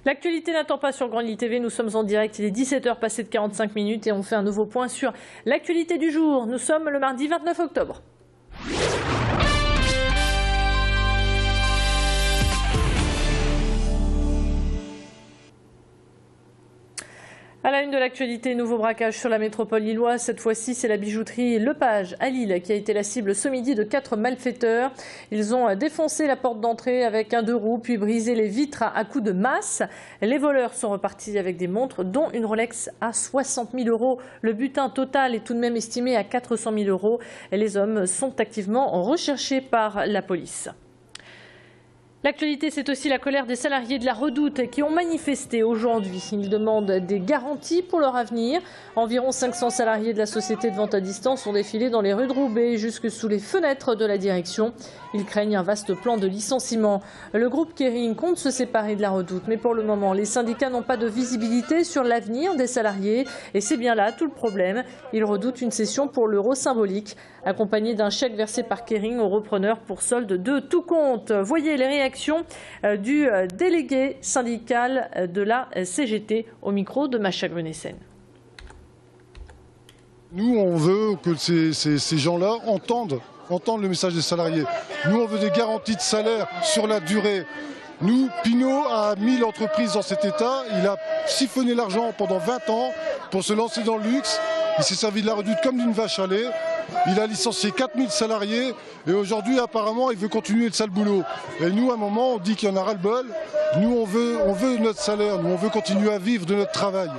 L'actualité n'attend pas sur Grande Île TV, nous sommes en direct, il est 17h passé de 45 minutes et on fait un nouveau point sur l'actualité du jour. Nous sommes le mardi 29 octobre. À la une de l'actualité, nouveau braquage sur la métropole lilloise. Cette fois-ci, c'est la bijouterie Lepage à Lille qui a été la cible ce midi de 4 malfaiteurs. Ils ont défoncé la porte d'entrée avec un 2 roues, puis brisé les vitres à coups de masse. Les voleurs sont repartis avec des montres, dont une Rolex à 60 000 €. Le butin total est tout de même estimé à 400 000 €. Et les hommes sont activement recherchés par la police. L'actualité, c'est aussi la colère des salariés de la Redoute qui ont manifesté aujourd'hui. Ils demandent des garanties pour leur avenir. Environ 500 salariés de la société de vente à distance ont défilé dans les rues de Roubaix jusque sous les fenêtres de la direction. Ils craignent un vaste plan de licenciement. Le groupe Kering compte se séparer de la Redoute, mais pour le moment, les syndicats n'ont pas de visibilité sur l'avenir des salariés. Et c'est bien là tout le problème. Ils redoutent une cession pour l'euro symbolique, accompagnée d'un chèque versé par Kering aux repreneurs pour solde de tout compte. Voyez les réactions du délégué syndical de la CGT au micro de Macha Grenessen. Nous, on veut que ces gens-là entendent le message des salariés. Nous, on veut des garanties de salaire sur la durée. Nous, Pinot a mis l'entreprise dans cet état. Il a siphonné l'argent pendant 20 ans pour se lancer dans le luxe. Il s'est servi de la Redoute comme d'une vache à lait. Il a licencié 4000 salariés et aujourd'hui, apparemment, il veut continuer le sale boulot. Et nous, à un moment, on dit qu'il y en a ras-le-bol. Nous, on veut notre salaire. Nous, on veut continuer à vivre de notre travail.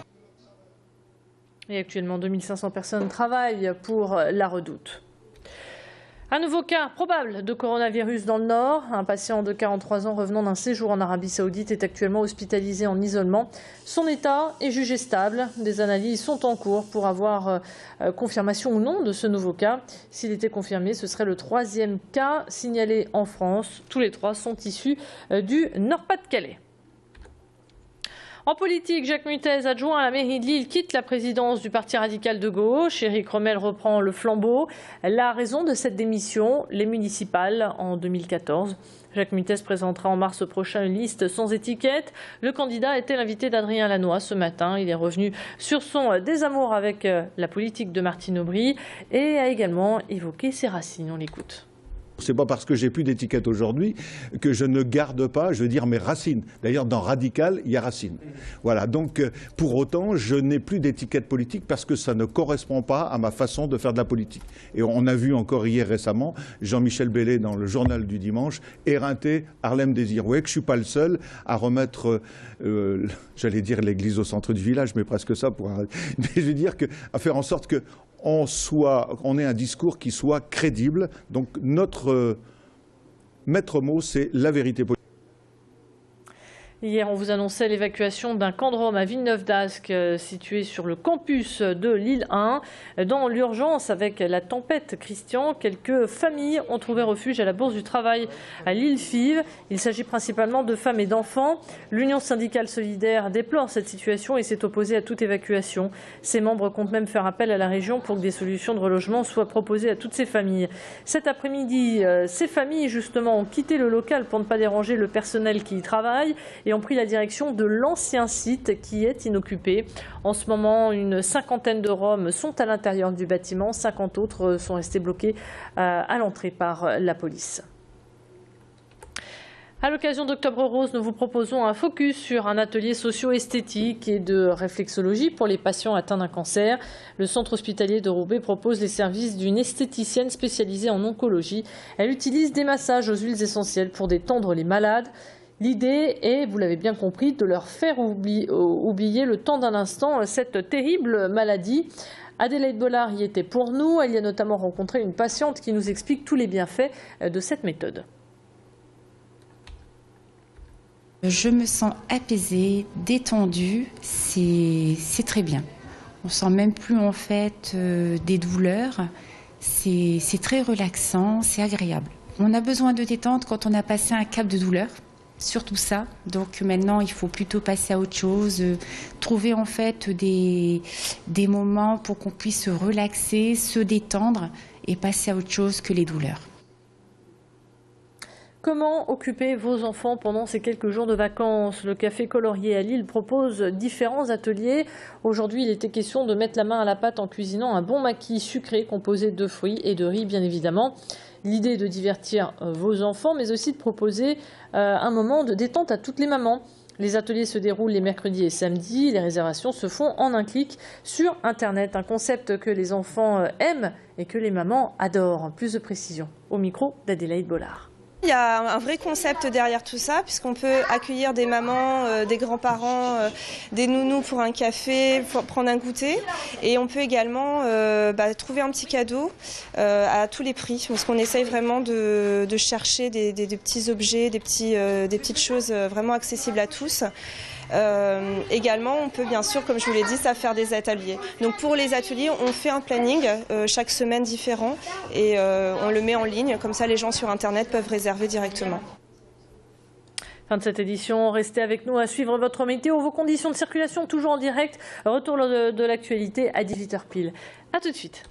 Et actuellement, 2500 personnes travaillent pour la Redoute. Un nouveau cas probable de coronavirus dans le Nord. Un patient de 43 ans revenant d'un séjour en Arabie Saoudite est actuellement hospitalisé en isolement. Son état est jugé stable. Des analyses sont en cours pour avoir confirmation ou non de ce nouveau cas. S'il était confirmé, ce serait le 3e cas signalé en France. Tous les 3 sont issus du Nord-Pas-de-Calais. En politique, Jacques Mutez, adjoint à la mairie de Lille, quitte la présidence du Parti radical de gauche. Éric Rommel reprend le flambeau. La raison de cette démission, les municipales en 2014. Jacques Mutez présentera en mars prochain une liste sans étiquette. Le candidat était l'invité d'Adrien Lanois ce matin. Il est revenu sur son désamour avec la politique de Martine Aubry et a également évoqué ses racines. On l'écoute. C'est pas parce que j'ai plus d'étiquette aujourd'hui que je ne garde pas, je veux dire, mes racines. D'ailleurs, dans Radical, il y a racines. Voilà, donc pour autant, je n'ai plus d'étiquette politique parce que ça ne correspond pas à ma façon de faire de la politique. Et on a vu encore hier récemment Jean-Michel Bellet dans le journal du dimanche éreinter Harlem Désir. Vous voyez que je ne suis pas le seul à remettre, j'allais dire l'église au centre du village, mais presque ça. Mais je veux dire à faire en sorte que on ait un discours qui soit crédible. Donc notre maître mot, c'est la vérité politique. Hier, on vous annonçait l'évacuation d'un camp de Rome à Villeneuve-d'Ascq, situé sur le campus de Lille 1. Dans l'urgence, avec la tempête Christian, quelques familles ont trouvé refuge à la Bourse du Travail à Lille-Fives. Il s'agit principalement de femmes et d'enfants. L'Union syndicale solidaire déplore cette situation et s'est opposée à toute évacuation. Ses membres comptent même faire appel à la région pour que des solutions de relogement soient proposées à toutes ces familles. Cet après-midi, ces familles, justement, ont quitté le local pour ne pas déranger le personnel qui y travaille et ont pris la direction de l'ancien site qui est inoccupé. En ce moment, une cinquantaine de Roms sont à l'intérieur du bâtiment, 50 autres sont restés bloqués à l'entrée par la police. À l'occasion d'Octobre Rose, nous vous proposons un focus sur un atelier socio-esthétique et de réflexologie pour les patients atteints d'un cancer. Le centre hospitalier de Roubaix propose les services d'une esthéticienne spécialisée en oncologie. Elle utilise des massages aux huiles essentielles pour détendre les malades. L'idée est, vous l'avez bien compris, de leur faire oublier le temps d'un instant cette terrible maladie. Adélaïde Bollard y était pour nous. Elle y a notamment rencontré une patiente qui nous explique tous les bienfaits de cette méthode. Je me sens apaisée, détendue, c'est très bien. On sent même plus en fait des douleurs. C'est très relaxant, c'est agréable. On a besoin de détente quand on a passé un cap de douleur. Surtout ça, donc maintenant il faut plutôt passer à autre chose, trouver en fait des moments pour qu'on puisse se relaxer, se détendre et passer à autre chose que les douleurs. Comment occuper vos enfants pendant ces quelques jours de vacances? Le Café Colorier à Lille propose différents ateliers. Aujourd'hui, il était question de mettre la main à la pâte en cuisinant un bon maquis sucré composé de fruits et de riz, bien évidemment. L'idée est de divertir vos enfants, mais aussi de proposer un moment de détente à toutes les mamans. Les ateliers se déroulent les mercredis et samedis. Les réservations se font en un clic sur Internet. Un concept que les enfants aiment et que les mamans adorent. Plus de précision au micro d'Adélaïde Bollard. Il y a un vrai concept derrière tout ça, puisqu'on peut accueillir des mamans, des grands-parents, des nounous pour un café, pour prendre un goûter. Et on peut également trouver un petit cadeau à tous les prix, parce qu'on essaye vraiment de chercher des petits objets, des petites choses vraiment accessibles à tous. Également, on peut bien sûr, comme je vous l'ai dit, ça faire des ateliers. Donc pour les ateliers, on fait un planning chaque semaine différent et on le met en ligne. Comme ça, les gens sur Internet peuvent réserver directement. Fin de cette édition, restez avec nous à suivre votre météo, vos conditions de circulation toujours en direct. Retour de l'actualité à 18h pile. A tout de suite.